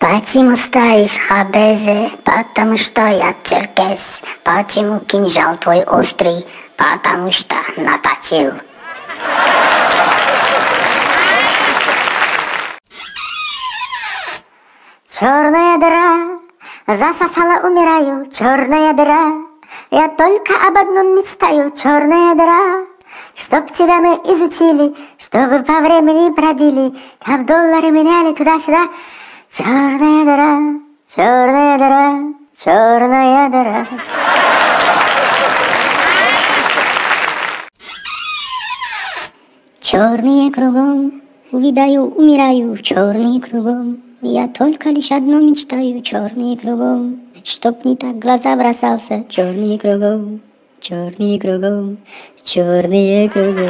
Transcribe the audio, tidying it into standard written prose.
Почему стоишь, хабезе? Потому что я черкес. Почему кинжал твой острый? Потому что наточил. Черная дыра, засосала, умираю, черная дыра. Я только об одном мечтаю, черная дыра. Чтоб тебя мы изучили, чтобы по времени бродили, там доллары меняли туда-сюда. Черная дыра, черная дыра, черная дыра. Черные кругом, увидаю, умираю, черные кругом. Я только лишь одно мечтаю, черные кругом. Чтоб не так глаза бросался, черные кругом, черные кругом, черные кругом.